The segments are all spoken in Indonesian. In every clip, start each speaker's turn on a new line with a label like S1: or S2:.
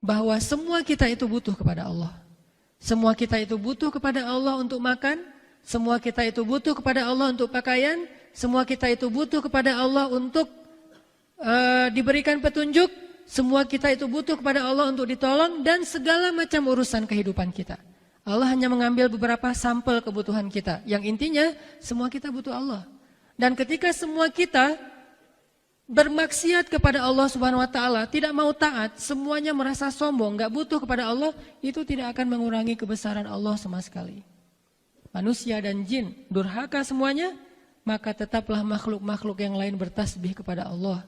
S1: bahwa semua kita itu butuh kepada Allah. Semua kita itu butuh kepada Allah untuk makan, semua kita itu butuh kepada Allah untuk pakaian, semua kita itu butuh kepada Allah untuk diberikan petunjuk, semua kita itu butuh kepada Allah untuk ditolong dan segala macam urusan kehidupan kita. Allah hanya mengambil beberapa sampel kebutuhan kita. Yang intinya semua kita butuh Allah. Dan ketika semua kita bermaksiat kepada Allah Subhanahu wa taala, tidak mau taat, semuanya merasa sombong, enggak butuh kepada Allah, itu tidak akan mengurangi kebesaran Allah sama sekali. Manusia dan jin durhaka semuanya, maka tetaplah makhluk-makhluk yang lain bertasbih kepada Allah.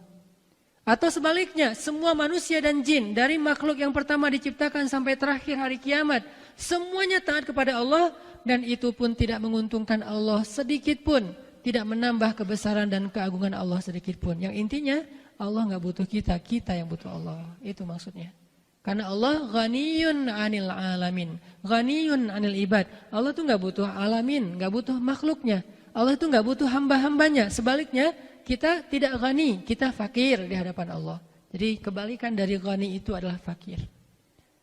S1: Atau sebaliknya, semua manusia dan jin dari makhluk yang pertama diciptakan sampai terakhir hari kiamat, semuanya taat kepada Allah dan itu pun tidak menguntungkan Allah sedikit pun. Tidak menambah kebesaran dan keagungan Allah sedikit pun. Yang intinya Allah nggak butuh kita, kita yang butuh Allah. Itu maksudnya. Karena Allah ghaniyun 'anil alamin, ghaniyun 'anil ibad. Allah tuh nggak butuh alamin, nggak butuh makhluknya. Allah itu nggak butuh hamba-hambanya. Sebaliknya kita tidak ghani, kita fakir di hadapan Allah. Jadi kebalikan dari ghani itu adalah fakir.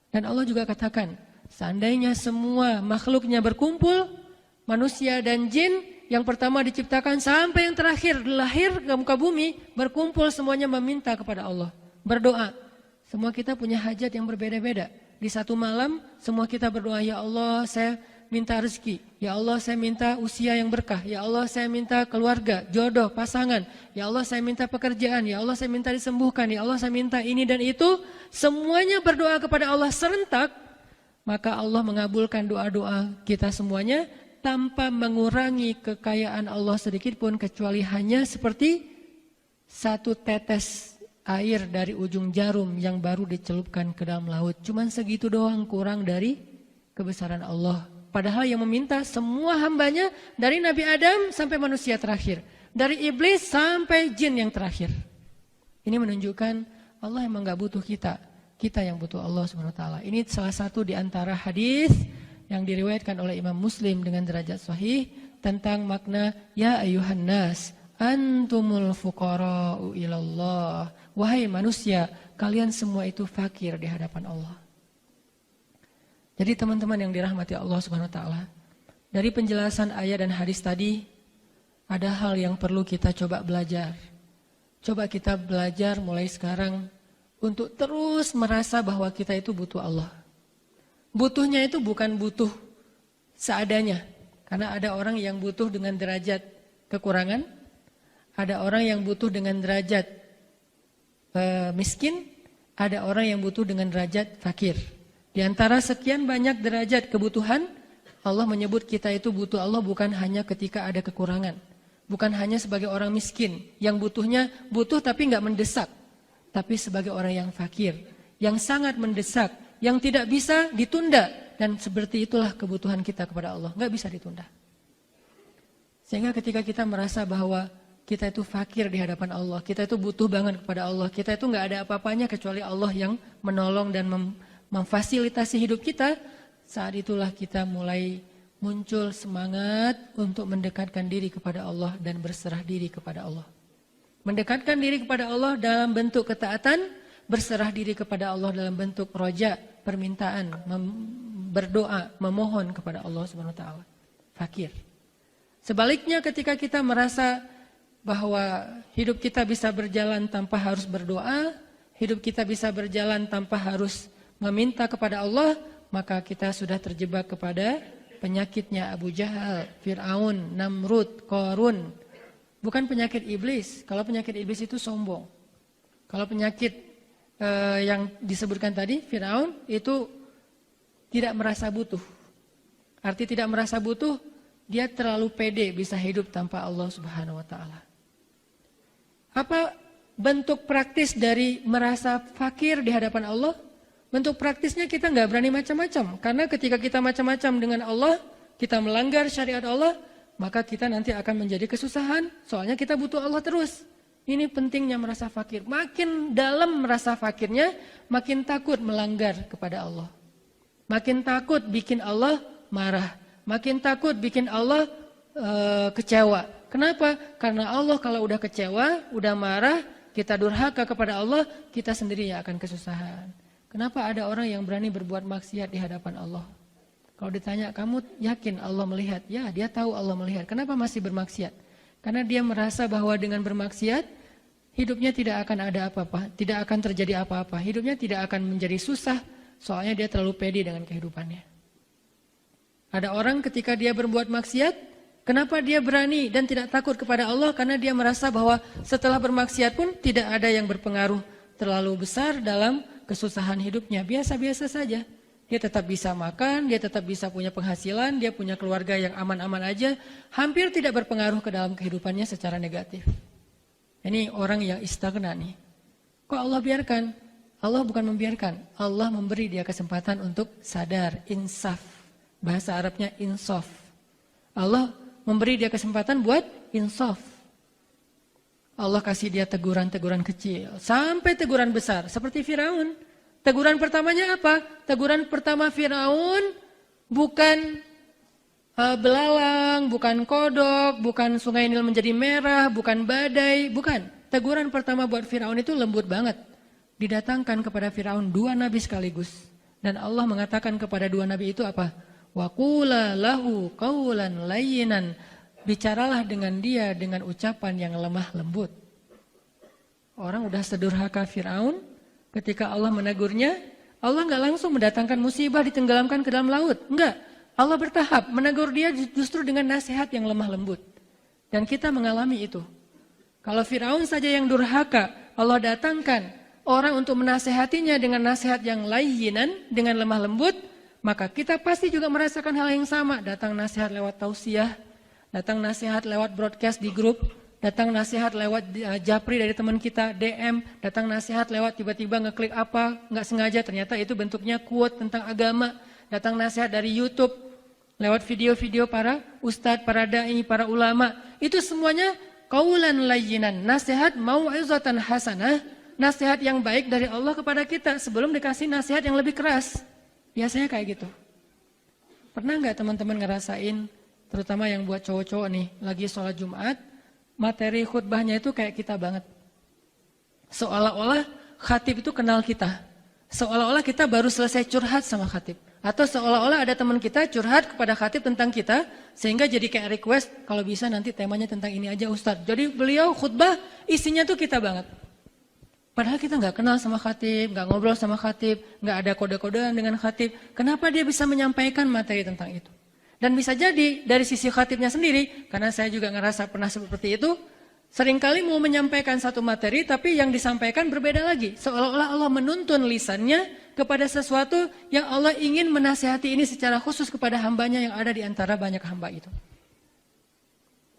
S1: Dan Allah juga katakan, seandainya semua makhluknya berkumpul, manusia dan jin, yang pertama diciptakan sampai yang terakhir lahir ke muka bumi, berkumpul semuanya meminta kepada Allah, berdoa. Semua kita punya hajat yang berbeda-beda. Di satu malam semua kita berdoa, ya Allah saya minta rezeki, ya Allah saya minta usia yang berkah, ya Allah saya minta keluarga, jodoh, pasangan, ya Allah saya minta pekerjaan, ya Allah saya minta disembuhkan, ya Allah saya minta ini dan itu. Semuanya berdoa kepada Allah serentak, maka Allah mengabulkan doa-doa kita semuanya tanpa mengurangi kekayaan Allah sedikit pun, kecuali hanya seperti satu tetes air dari ujung jarum yang baru dicelupkan ke dalam laut. Cuman segitu doang kurang dari kebesaran Allah. Padahal yang meminta semua hambanya dari Nabi Adam sampai manusia terakhir. Dari iblis sampai jin yang terakhir. Ini menunjukkan Allah emang gak butuh kita. Kita yang butuh Allah SWT. Ini salah satu di antara hadis yang diriwayatkan oleh Imam Muslim dengan derajat sahih tentang makna ya ayuhan nas antumul fuqara'u ilallah. Wahai manusia, kalian semua itu fakir di hadapan Allah. Jadi teman-teman yang dirahmati Allah Subhanahu wa taala, dari penjelasan ayat dan hadis tadi ada hal yang perlu kita coba belajar. Coba kita belajar mulai sekarang untuk terus merasa bahwa kita itu butuh Allah. Butuhnya itu bukan butuh seadanya. Karena ada orang yang butuh dengan derajat kekurangan. Ada orang yang butuh dengan derajat miskin. Ada orang yang butuh dengan derajat fakir. Di antara sekian banyak derajat kebutuhan, Allah menyebut kita itu butuh Allah bukan hanya ketika ada kekurangan. Bukan hanya sebagai orang miskin. Yang butuhnya butuh tapi nggak mendesak. Tapi sebagai orang yang fakir. Yang sangat mendesak. Yang tidak bisa ditunda, dan seperti itulah kebutuhan kita kepada Allah, nggak bisa ditunda. Sehingga ketika kita merasa bahwa kita itu fakir di hadapan Allah, kita itu butuh banget kepada Allah, kita itu nggak ada apa-apanya kecuali Allah yang menolong dan memfasilitasi hidup kita, saat itulah kita mulai muncul semangat untuk mendekatkan diri kepada Allah dan berserah diri kepada Allah. Mendekatkan diri kepada Allah dalam bentuk ketaatan, berserah diri kepada Allah dalam bentuk roja, permintaan, berdoa, memohon kepada Allah Subhanahu wa taala. Fakir. Sebaliknya ketika kita merasa bahwa hidup kita bisa berjalan tanpa harus berdoa, hidup kita bisa berjalan tanpa harus meminta kepada Allah, maka kita sudah terjebak kepada penyakitnya Abu Jahal, Fir'aun, Namrud, Qarun. Bukan penyakit iblis. Kalau penyakit iblis itu sombong. Kalau penyakit yang disebutkan tadi, Fir'aun itu tidak merasa butuh. Arti tidak merasa butuh, dia terlalu pede bisa hidup tanpa Allah Subhanahu wa taala. Apa bentuk praktis dari merasa fakir di hadapan Allah? Bentuk praktisnya kita nggak berani macam-macam. Karena ketika kita macam-macam dengan Allah, kita melanggar syariat Allah, maka kita nanti akan menjadi kesusahan. Soalnya kita butuh Allah terus. Ini pentingnya merasa fakir. Makin dalam merasa fakirnya, makin takut melanggar kepada Allah. Makin takut bikin Allah marah. Makin takut bikin Allah kecewa. Kenapa? Karena Allah kalau udah kecewa, udah marah, kita durhaka kepada Allah, kita sendiri yang akan kesusahan. Kenapa ada orang yang berani berbuat maksiat di hadapan Allah? Kalau ditanya, kamu yakin Allah melihat? Ya, dia tahu Allah melihat. Kenapa masih bermaksiat? Karena dia merasa bahwa dengan bermaksiat, hidupnya tidak akan ada apa-apa, tidak akan terjadi apa-apa. Hidupnya tidak akan menjadi susah, soalnya dia terlalu pede dengan kehidupannya. Ada orang ketika dia berbuat maksiat, kenapa dia berani dan tidak takut kepada Allah? Karena dia merasa bahwa setelah bermaksiat pun tidak ada yang berpengaruh terlalu besar dalam kesusahan hidupnya. Biasa-biasa saja. Dia tetap bisa makan, dia tetap bisa punya penghasilan, dia punya keluarga yang aman-aman aja. Hampir tidak berpengaruh ke dalam kehidupannya secara negatif. Ini orang yang istagna nih. Kok Allah biarkan? Allah bukan membiarkan. Allah memberi dia kesempatan untuk sadar, insaf. Bahasa Arabnya insaf. Allah memberi dia kesempatan buat insaf. Allah kasih dia teguran-teguran kecil. Sampai teguran besar. Seperti Firaun. Teguran pertamanya apa? Teguran pertama Firaun bukan belalang, bukan kodok, bukan sungai Nil menjadi merah, bukan badai, bukan. Teguran pertama buat Firaun itu lembut banget. Didatangkan kepada Firaun 2 nabi sekaligus. Dan Allah mengatakan kepada 2 nabi itu apa? Wa qula lahu qawlan layyinan. Bicaralah dengan dia dengan ucapan yang lemah lembut. Orang udah sedurhaka Firaun. Ketika Allah menegurnya, Allah nggak langsung mendatangkan musibah ditenggelamkan ke dalam laut. Enggak, Allah bertahap menegur dia justru dengan nasihat yang lemah lembut. Dan kita mengalami itu. Kalau Firaun saja yang durhaka, Allah datangkan orang untuk menasehatinya dengan nasihat yang layyinan, dengan lemah lembut, maka kita pasti juga merasakan hal yang sama. Datang nasihat lewat tausiah, datang nasihat lewat broadcast di grup, datang nasihat lewat japri dari teman kita, DM, datang nasihat lewat tiba-tiba ngeklik apa, nggak sengaja ternyata itu bentuknya quote tentang agama, datang nasihat dari YouTube, lewat video-video para ustadz, para da'i, para ulama, itu semuanya qaulan layyinan, nasihat mau'izatan hasanah, nasihat yang baik dari Allah kepada kita sebelum dikasih nasihat yang lebih keras. Biasanya kayak gitu. Pernah nggak teman-teman ngerasain, terutama yang buat cowok-cowok nih, lagi sholat Jumat, materi khutbahnya itu kayak kita banget. Seolah-olah khatib itu kenal kita. Seolah-olah kita baru selesai curhat sama khatib. Atau seolah-olah ada teman kita curhat kepada khatib tentang kita, sehingga jadi kayak request, kalau bisa nanti temanya tentang ini aja Ustadz. Jadi beliau khutbah isinya tuh kita banget. Padahal kita nggak kenal sama khatib, nggak ngobrol sama khatib, nggak ada kode-kodean dengan khatib. Kenapa dia bisa menyampaikan materi tentang itu? Dan bisa jadi dari sisi khatibnya sendiri, karena saya juga ngerasa pernah seperti itu, seringkali mau menyampaikan satu materi, tapi yang disampaikan berbeda lagi. Seolah-olah Allah menuntun lisannya kepada sesuatu yang Allah ingin menasihati ini secara khusus kepada hambanya yang ada di antara banyak hamba itu.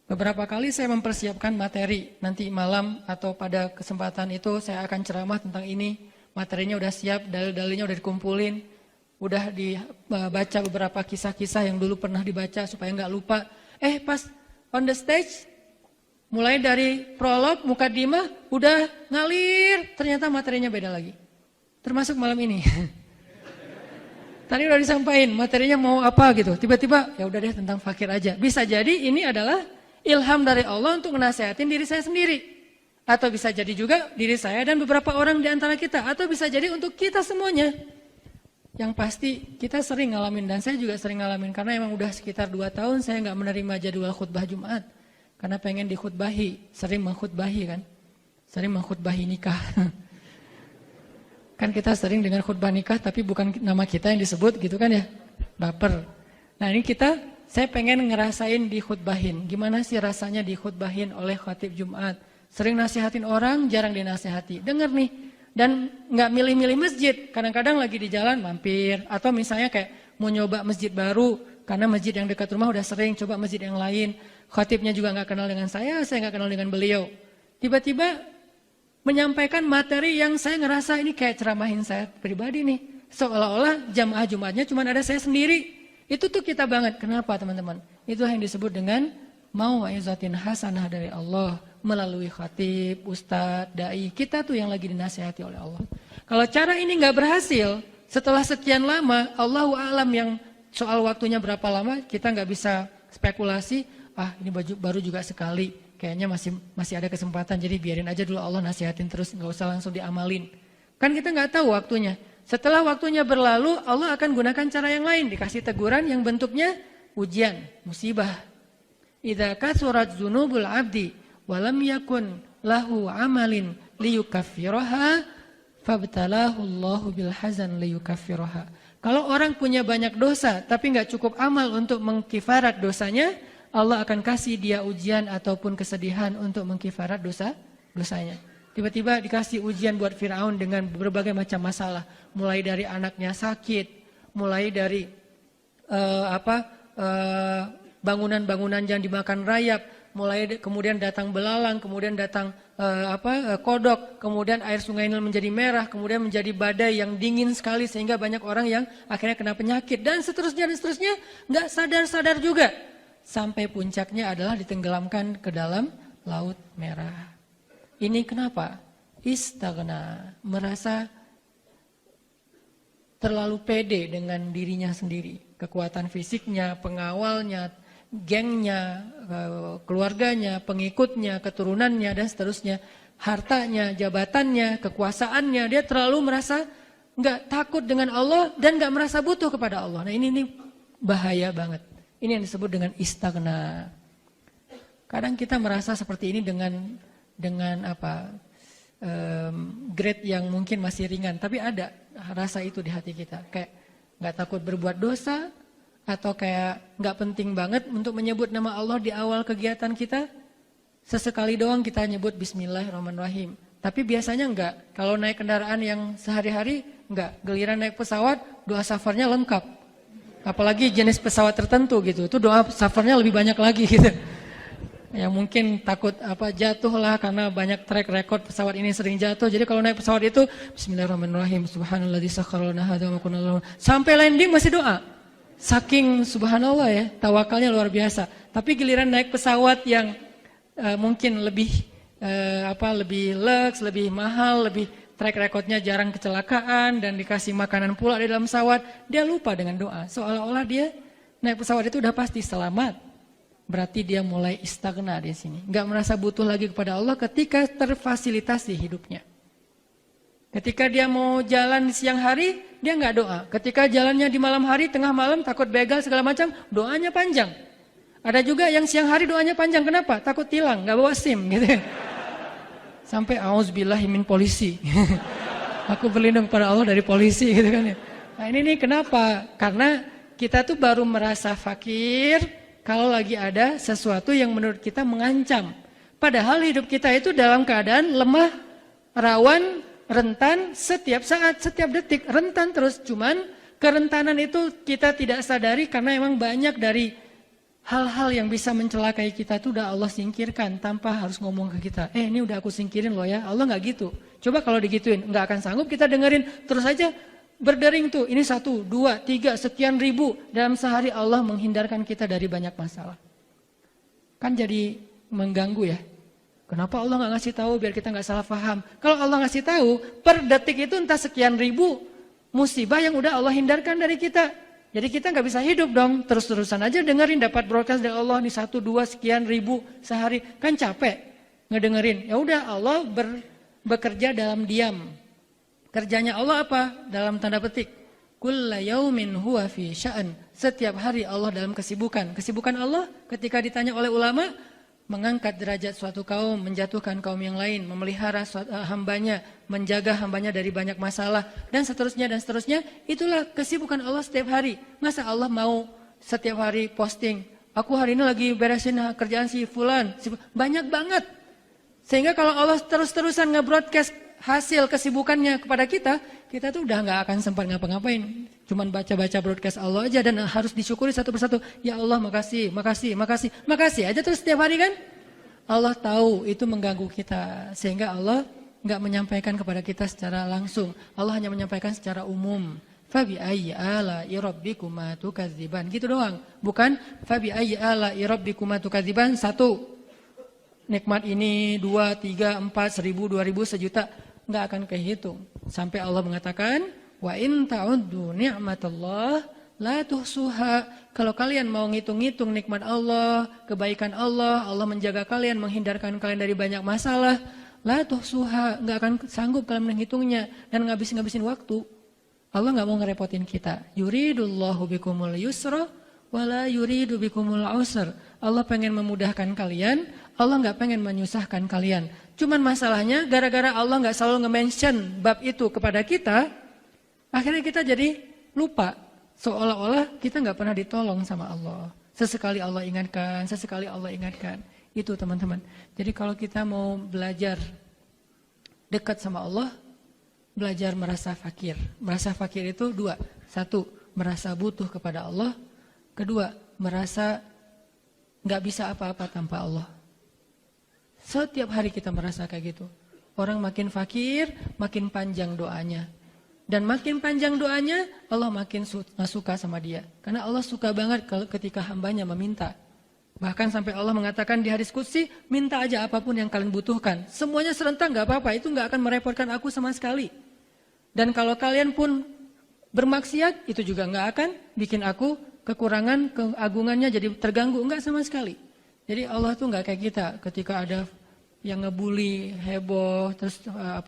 S1: Beberapa kali saya mempersiapkan materi, nanti malam atau pada kesempatan itu saya akan ceramah tentang ini. Materinya udah siap, dalil-dalilnya udah dikumpulin. Udah dibaca beberapa kisah-kisah yang dulu pernah dibaca supaya nggak lupa. Pas on the stage, mulai dari prolog, mukadimah, udah ngalir. Ternyata materinya beda lagi. Termasuk malam ini. Tadi udah disampaikan materinya mau apa gitu. Tiba-tiba ya udah deh tentang fakir aja. Bisa jadi ini adalah ilham dari Allah untuk menasehatin diri saya sendiri. Atau bisa jadi juga diri saya dan beberapa orang di antara kita. Atau bisa jadi untuk kita semuanya. Yang pasti kita sering ngalamin dan saya juga sering ngalamin karena emang udah sekitar 2 tahun saya nggak menerima jadwal khutbah Jumat karena pengen dikhutbahi, sering mengkhutbahi kan, sering mengkhutbahi nikah. Kan kita sering dengan khutbah nikah tapi bukan nama kita yang disebut gitu kan ya, baper. Nah ini saya pengen ngerasain dikhutbahin, gimana sih rasanya dikhutbahin oleh khatib Jumat. Sering nasihatin orang, jarang dinasihati, denger nih. Dan nggak milih-milih masjid, kadang-kadang lagi di jalan mampir. Atau misalnya kayak mau nyoba masjid baru, karena masjid yang dekat rumah udah sering, coba masjid yang lain. Khatibnya juga nggak kenal dengan saya nggak kenal dengan beliau. Tiba-tiba menyampaikan materi yang saya ngerasa ini kayak ceramahin saya pribadi nih. Seolah-olah jamaah Jumatnya cuma ada saya sendiri. Itu tuh kita banget, kenapa teman-teman? Itu yang disebut dengan mau'izatin hasanah dari Allah. Melalui khatib, ustadz, da'i, kita tuh yang lagi dinasihati oleh Allah. Kalau cara ini nggak berhasil, setelah sekian lama, Allahu a'lam yang soal waktunya berapa lama, kita nggak bisa spekulasi, ini baru juga sekali, kayaknya masih ada kesempatan, jadi biarin aja dulu Allah nasihatin terus, nggak usah langsung diamalin. Kan kita nggak tahu waktunya. Setelah waktunya berlalu, Allah akan gunakan cara yang lain, dikasih teguran yang bentuknya ujian, musibah. Idza kasurat dzunubul 'abdi wa lam yakun lahu 'amalin liyukaffiraha fabtalahu Allahu bil hazan liyukaffiraha. Kalau orang punya banyak dosa tapi enggak cukup amal untuk mengkifarat dosanya, Allah akan kasih dia ujian ataupun kesedihan untuk mengkifarat dosanya. Tiba-tiba dikasih ujian buat Firaun dengan berbagai macam masalah, mulai dari anaknya sakit, mulai dari bangunan-bangunan yang dimakan rayap, mulai kemudian datang belalang, kemudian datang kodok, kemudian air sungai Nil menjadi merah, kemudian menjadi badai yang dingin sekali sehingga banyak orang yang akhirnya kena penyakit dan seterusnya, nggak sadar-sadar juga. Sampai puncaknya adalah ditenggelamkan ke dalam Laut Merah. Ini kenapa? Istaghna, merasa terlalu pede dengan dirinya sendiri. Kekuatan fisiknya, pengawalnya, gengnya, keluarganya, pengikutnya, keturunannya, dan seterusnya. Hartanya, jabatannya, kekuasaannya, dia terlalu merasa nggak takut dengan Allah dan nggak merasa butuh kepada Allah. Nah ini bahaya banget. Ini yang disebut dengan istaghna. Kadang kita merasa seperti ini dengan grade yang mungkin masih ringan, tapi ada rasa itu di hati kita, kayak nggak takut berbuat dosa, atau kayak nggak penting banget untuk menyebut nama Allah di awal kegiatan kita. Sesekali doang kita nyebut Bismillahirrahmanirrahim, tapi biasanya nggak. Kalau naik kendaraan yang sehari-hari nggak, giliran naik pesawat doa safarnya lengkap, apalagi jenis pesawat tertentu gitu, itu doa safarnya lebih banyak lagi gitu. Ya mungkin takut jatuh lah karena banyak track record pesawat ini sering jatuh. Jadi kalau naik pesawat itu Bismillahirrahmanirrahim, Subhanalladzi sakhkhara lana hadza wa ma kunna lahu. Sampai landing masih doa. Saking subhanallah ya, tawakalnya luar biasa. Tapi giliran naik pesawat yang mungkin lebih lux, lebih mahal, lebih track recordnya jarang kecelakaan dan dikasih makanan pula di dalam pesawat, dia lupa dengan doa. Seolah-olah dia naik pesawat itu udah pasti selamat. Berarti dia mulai istaghna di sini. Enggak merasa butuh lagi kepada Allah ketika terfasilitasi hidupnya. Ketika dia mau jalan siang hari, dia enggak doa. Ketika jalannya di malam hari, tengah malam, takut begal segala macam, doanya panjang. Ada juga yang siang hari doanya panjang. Kenapa? Takut tilang, enggak bawa SIM gitu. Sampai auzubillahi min polisi. Aku berlindung kepada Allah dari polisi gitu kan ya. Nah ini nih kenapa? Karena kita tuh baru merasa fakir kalau lagi ada sesuatu yang menurut kita mengancam. Padahal hidup kita itu dalam keadaan lemah, rawan, rentan setiap saat, setiap detik, rentan terus. Cuman kerentanan itu kita tidak sadari karena emang banyak dari hal-hal yang bisa mencelakai kita itu udah Allah singkirkan tanpa harus ngomong ke kita. Ini udah aku singkirin loh ya, Allah gak gitu. Coba kalau digituin, gak akan sanggup kita dengerin terus aja. Berdering tuh, ini 1, 2, 3, sekian ribu. Dalam sehari Allah menghindarkan kita dari banyak masalah. Kan jadi mengganggu ya. Kenapa Allah gak ngasih tahu biar kita gak salah paham. Kalau Allah ngasih tahu, per detik itu entah sekian ribu musibah yang udah Allah hindarkan dari kita. Jadi kita gak bisa hidup dong, terus-terusan aja dengerin dapat broadcast dari Allah nih 1, 2, sekian ribu sehari. Kan capek ngedengerin. Ya udah Allah bekerja dalam diam. Kerjanya Allah apa? Dalam tanda petik. Kulla yaumin huwa fi sya'an. Setiap hari Allah dalam kesibukan. Kesibukan Allah ketika ditanya oleh ulama, mengangkat derajat suatu kaum, menjatuhkan kaum yang lain, memelihara hambanya, menjaga hambanya dari banyak masalah, dan seterusnya dan seterusnya. Itulah kesibukan Allah setiap hari. Masa Allah mau setiap hari posting, aku hari ini lagi beresin kerjaan si fulan. Banyak banget. Sehingga kalau Allah terus-terusan nge-broadcast hasil kesibukannya kepada kita, kita tuh udah gak akan sempat ngapa-ngapain. Cuman baca-baca broadcast Allah aja dan harus disyukuri satu persatu. Ya Allah makasih, makasih, makasih, makasih aja terus setiap hari kan. Allah tahu itu mengganggu kita. Sehingga Allah gak menyampaikan kepada kita secara langsung. Allah hanya menyampaikan secara umum. Fabi ayyi ala'i rabbikuma tukadziban. Gitu doang. Bukan fabi ayyi ala'i rabbikuma tukadziban 1. Nikmat ini 2, 3, 4, 1000, 2000, sejuta. Nggak akan kehitung. Sampai Allah mengatakan, wa in ta'uddu ni'matallah la tuhsuha. Kalau kalian mau ngitung-ngitung nikmat Allah, kebaikan Allah, Allah menjaga kalian, menghindarkan kalian dari banyak masalah, la tuhsuha, nggak akan sanggup kalian menghitungnya dan ngabisin waktu. Allah nggak mau ngerepotin kita. Yuridullahu bikumul yusra wala yuridu bikumul usr. Allah pengen memudahkan kalian, Allah nggak pengen menyusahkan kalian. Cuman masalahnya gara-gara Allah nggak selalu nge-mention bab itu kepada kita, akhirnya kita jadi lupa. Seolah-olah kita nggak pernah ditolong sama Allah. Sesekali Allah ingatkan, sesekali Allah ingatkan. Itu teman-teman. Jadi kalau kita mau belajar dekat sama Allah, belajar merasa fakir. Merasa fakir itu dua. Satu, merasa butuh kepada Allah. Kedua, merasa nggak bisa apa-apa tanpa Allah. Setiap hari kita merasa kayak gitu. Orang makin fakir, makin panjang doanya. Dan makin panjang doanya, Allah makin suka sama dia. Karena Allah suka banget ketika hambanya meminta. Bahkan sampai Allah mengatakan di hadis qudsi, minta aja apapun yang kalian butuhkan. Semuanya serentak gak apa-apa, itu gak akan merepotkan aku sama sekali. Dan kalau kalian pun bermaksiat, itu juga gak akan bikin aku kekurangan, keagungannya jadi terganggu. Enggak sama sekali. Jadi Allah tuh gak kayak kita ketika ada yang ngebully, heboh, terus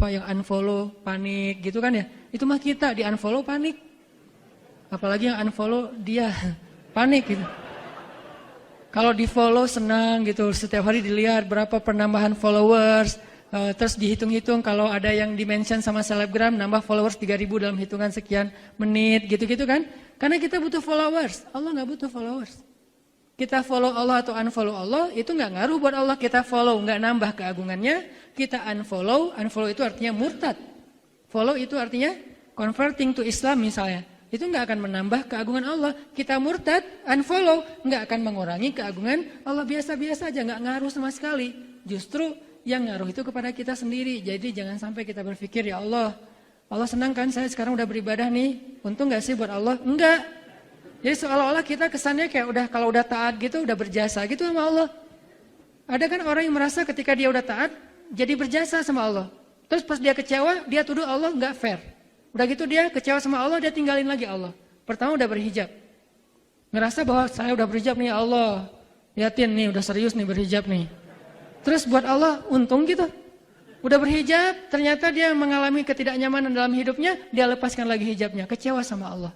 S1: yang unfollow, panik gitu kan ya. Itu mah kita di unfollow panik. Apalagi yang unfollow dia panik gitu. Kalau di follow senang gitu, setiap hari dilihat berapa penambahan followers, terus dihitung-hitung kalau ada yang di-mention sama selebgram nambah followers 3.000 dalam hitungan sekian menit gitu-gitu kan. Karena kita butuh followers, Allah gak butuh followers. Kita follow Allah atau unfollow Allah itu gak ngaruh buat Allah. Kita follow gak nambah keagungannya, kita unfollow itu artinya murtad. Follow itu artinya converting to Islam misalnya. Itu nggak akan menambah keagungan Allah. Kita murtad, unfollow, nggak akan mengurangi keagungan Allah. Biasa-biasa aja, nggak ngaruh sama sekali. Justru yang ngaruh itu kepada kita sendiri. Jadi jangan sampai kita berpikir, ya Allah senang kan saya sekarang udah beribadah nih. Untung nggak sih buat Allah? Enggak. Jadi seolah-olah kita kesannya kayak kalau udah taat gitu, udah berjasa gitu sama Allah. Ada kan orang yang merasa ketika dia udah taat, jadi berjasa sama Allah. Terus pas dia kecewa, dia tuduh Allah nggak fair. Udah gitu dia kecewa sama Allah, dia tinggalin lagi Allah. Pertama udah berhijab. Ngerasa bahwa saya udah berhijab nih ya Allah. Liatin nih, udah serius nih berhijab nih. Terus buat Allah untung gitu. Udah berhijab, ternyata dia mengalami ketidaknyamanan dalam hidupnya, dia lepaskan lagi hijabnya. Kecewa sama Allah.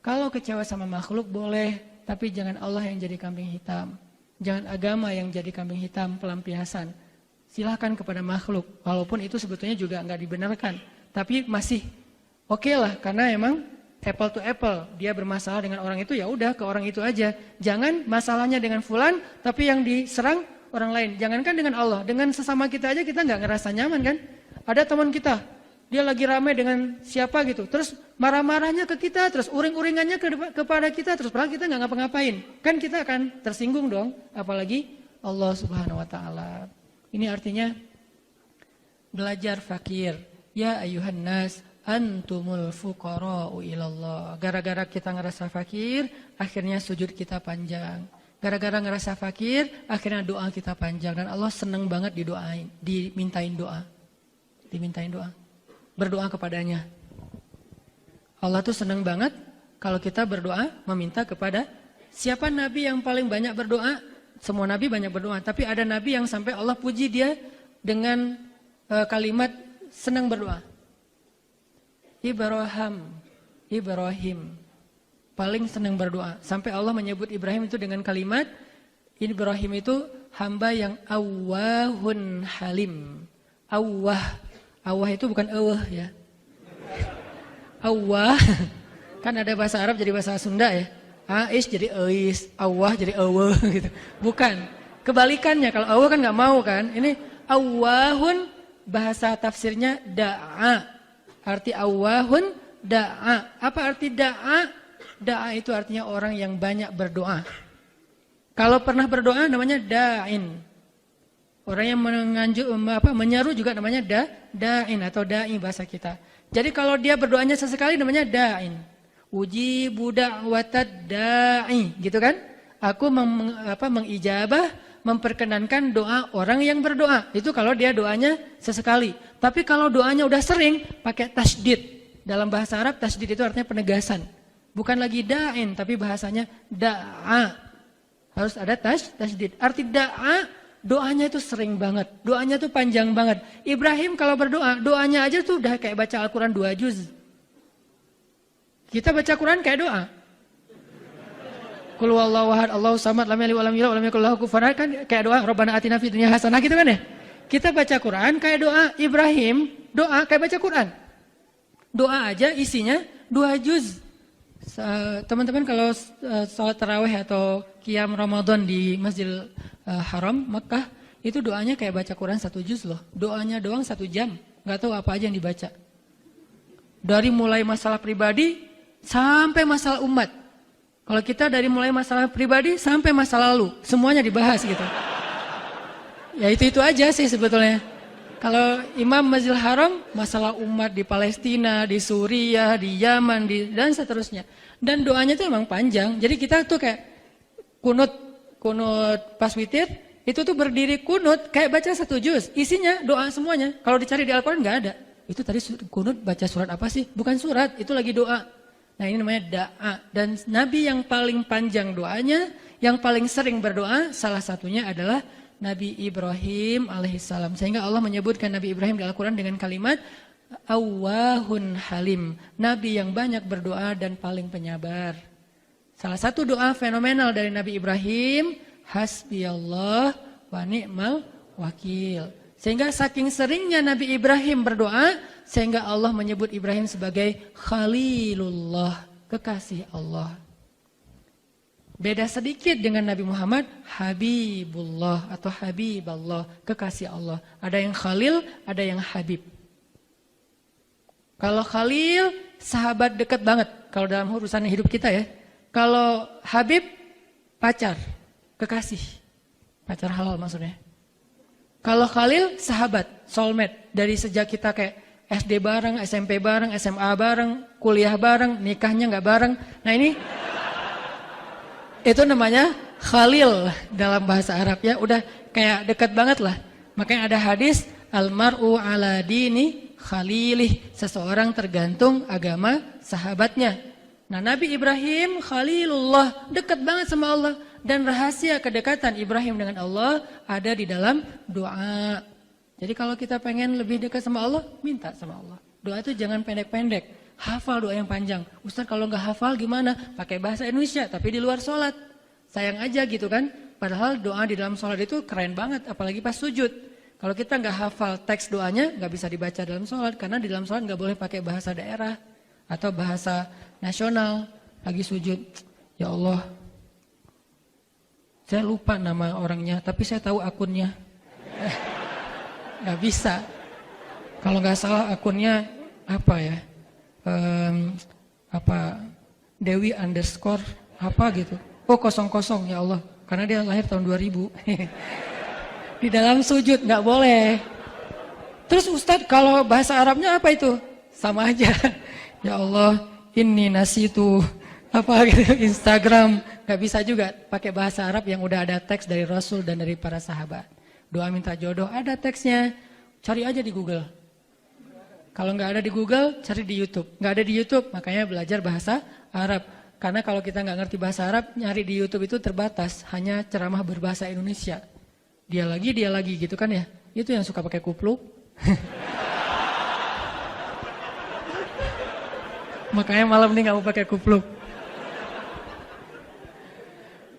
S1: Kalau kecewa sama makhluk boleh, tapi jangan Allah yang jadi kambing hitam. Jangan agama yang jadi kambing hitam, pelampiasan. Silahkan kepada makhluk, walaupun itu sebetulnya juga nggak dibenarkan. Tapi masih oke lah, karena emang apple to apple. Dia bermasalah dengan orang itu, ya udah ke orang itu aja. Jangan masalahnya dengan fulan, tapi yang diserang orang lain. Jangankan dengan Allah, dengan sesama kita aja kita nggak ngerasa nyaman kan. Ada teman kita, dia lagi ramai dengan siapa gitu, terus marah-marahnya ke kita, terus uring-uringannya kepada kita, terus padahal kita nggak ngapa-ngapain. Kan kita akan tersinggung dong, apalagi Allah Subhanahu Wa Taala. Ini artinya belajar fakir. Ya ayuhan nas antumul fuqara'u ilallah. Gara-gara kita ngerasa fakir, akhirnya sujud kita panjang. Gara-gara ngerasa fakir, akhirnya doa kita panjang. Dan Allah senang banget dimintain doa. Dimintain doa. Berdoa kepadanya. Allah tuh senang banget kalau kita berdoa meminta kepada siapa nabi yang paling banyak berdoa. Semua nabi banyak berdoa, tapi ada nabi yang sampai Allah puji dia dengan kalimat senang berdoa. Ibrahim paling senang berdoa. Sampai Allah menyebut Ibrahim itu dengan kalimat, Ibrahim itu hamba yang awwahun halim. Awwah itu bukan ya. Awwah, kan ada bahasa Arab jadi bahasa Sunda ya. Ais jadi Ais, awah jadi awah gitu. Bukan. Kebalikannya, kalau awah kan nggak mau kan. Ini awahun bahasa tafsirnya da'a. Arti awahun da'a. Apa arti da'a? Da'a itu artinya orang yang banyak berdoa. Kalau pernah berdoa namanya da'in. Orang yang menyeru juga namanya da'in atau da'i bahasa kita. Jadi kalau dia berdoanya sesekali namanya da'in. Uji budak watad da'i, gitu kan? Aku mengijabah, memperkenankan doa orang yang berdoa. Itu kalau dia doanya sesekali. Tapi kalau doanya udah sering, pakai tasydid. Dalam bahasa Arab tasydid itu artinya penegasan. Bukan lagi da'in, tapi bahasanya da'a. Harus ada tasydid. Arti da'a, doanya itu sering banget. Doanya itu panjang banget. Ibrahim kalau berdoa, doanya aja tuh udah kayak baca Al-Quran 2 juz. Kita baca Quran kayak doa. Qul huwallahu ahad, Allahu samad, lam yalid walam yulad walam yakul lahu kufuwan ahad, kan kayak doa Rabbana atina fid dunya hasanah gitu kan ya. Kita baca Quran kayak doa Ibrahim, doa kayak baca Quran. Doa aja isinya 2 juz. Teman-teman kalau salat tarawih atau qiyam Ramadan di Masjidil Haram Makkah, itu doanya kayak baca Quran 1 juz loh. Doanya doang 1 jam, nggak tahu apa aja yang dibaca. Dari mulai masalah pribadi sampai masalah umat. Kalau kita dari mulai masalah pribadi sampai masa lalu, semuanya dibahas gitu. Ya itu aja sih sebetulnya. Kalau Imam Masjidil Haram, masalah umat di Palestina, di Suriah, di Yaman, dan seterusnya. Dan doanya tuh emang panjang. Jadi kita tuh kayak kunut pas witir, itu tuh berdiri kunut kayak baca 1 juz. Isinya doa semuanya. Kalau dicari di Al-Quran nggak ada. Itu tadi kunut baca surat apa sih? Bukan surat, itu lagi doa. Nah ini namanya da'a. Dan Nabi yang paling panjang doanya, yang paling sering berdoa, salah satunya adalah Nabi Ibrahim alaihissalam. Sehingga Allah menyebutkan Nabi Ibrahim di Al-Quran dengan kalimat Awwahun Halim. Nabi yang banyak berdoa dan paling penyabar. Salah satu doa fenomenal dari Nabi Ibrahim, Hasbiyallah wa ni'mal wakil. Sehingga saking seringnya Nabi Ibrahim berdoa, sehingga Allah menyebut Ibrahim sebagai Khalilullah, kekasih Allah. Beda sedikit dengan Nabi Muhammad, Habibullah atau Habiballah, kekasih Allah. Ada yang Khalil, ada yang Habib. Kalau Khalil, sahabat dekat banget kalau dalam urusan hidup kita ya. Kalau Habib, pacar, kekasih. Pacar halal maksudnya. Kalau Khalil, sahabat, soulmate. Dari sejak kita kayak SD bareng, SMP bareng, SMA bareng, kuliah bareng, nikahnya nggak bareng. Nah ini, itu namanya Khalil dalam bahasa Arab ya. Udah kayak dekat banget lah. Makanya ada hadis, Almar'u ala dini khalilih. Seseorang tergantung agama sahabatnya. Nah Nabi Ibrahim Khalilullah, dekat banget sama Allah. Dan rahasia kedekatan Ibrahim dengan Allah ada di dalam doa. Jadi kalau kita pengen lebih dekat sama Allah, minta sama Allah. Doa itu jangan pendek-pendek. Hafal doa yang panjang. Ustaz kalau nggak hafal gimana? Pakai bahasa Indonesia tapi di luar sholat. Sayang aja gitu kan. Padahal doa di dalam sholat itu keren banget. Apalagi pas sujud. Kalau kita nggak hafal teks doanya, nggak bisa dibaca dalam sholat. Karena di dalam sholat nggak boleh pakai bahasa daerah. Atau bahasa nasional. Lagi sujud. Ya Allah. Saya lupa nama orangnya, tapi saya tahu akunnya. Gak bisa. Kalau nggak salah akunnya apa ya? Dewi underscore apa gitu. Oh 00 ya Allah. Karena dia lahir tahun 2000. Di dalam sujud nggak boleh. Terus Ustadz kalau bahasa Arabnya apa itu? Sama aja. Ya Allah, ini nasitu. Apa gitu, Instagram. Gak bisa juga pakai bahasa Arab yang udah ada teks dari Rasul dan dari para sahabat. Doa minta jodoh ada teksnya, cari aja di Google. Kalau nggak ada di Google, cari di YouTube. Nggak ada di YouTube, makanya belajar bahasa Arab. Karena kalau kita nggak ngerti bahasa Arab, nyari di YouTube itu terbatas, hanya ceramah berbahasa Indonesia. Dia lagi gitu kan ya. Itu yang suka pakai kupluk. Makanya malam ini nggak mau pakai kupluk.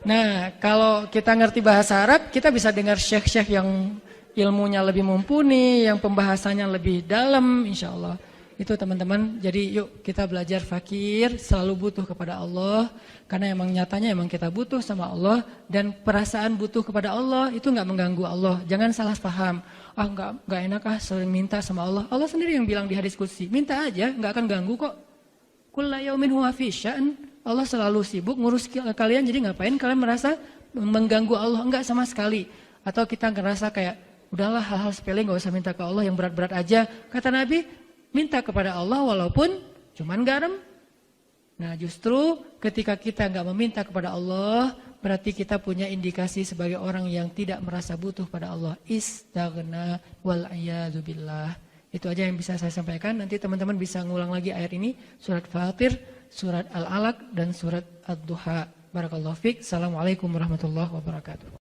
S1: Nah, kalau kita ngerti bahasa Arab, kita bisa dengar syekh-syekh yang ilmunya lebih mumpuni, yang pembahasannya lebih dalam, insya Allah. Itu teman-teman, jadi yuk kita belajar fakir, selalu butuh kepada Allah. Karena emang nyatanya emang kita butuh sama Allah. Dan perasaan butuh kepada Allah itu gak mengganggu Allah. Jangan salah paham. Gak enak sering minta sama Allah. Allah sendiri yang bilang di hadis qudsi, minta aja, gak akan ganggu kok. Kulla yaumin huwa fi sya'n. Allah selalu sibuk ngurus kalian, jadi ngapain kalian merasa mengganggu Allah? Enggak sama sekali. Atau kita ngerasa kayak, udahlah hal-hal sepele gak usah minta ke Allah, yang berat-berat aja. Kata Nabi, minta kepada Allah walaupun cuman garam. Nah justru ketika kita gak meminta kepada Allah, berarti kita punya indikasi sebagai orang yang tidak merasa butuh pada Allah. Istaghna wal'iyadzubillah. Itu aja yang bisa saya sampaikan. Nanti teman-teman bisa ngulang lagi ayat ini. Surat Fatir, surat Al-Alaq, dan surat Ad-Duha. Barakallahu fiik. Assalamualaikum warahmatullahi wabarakatuh.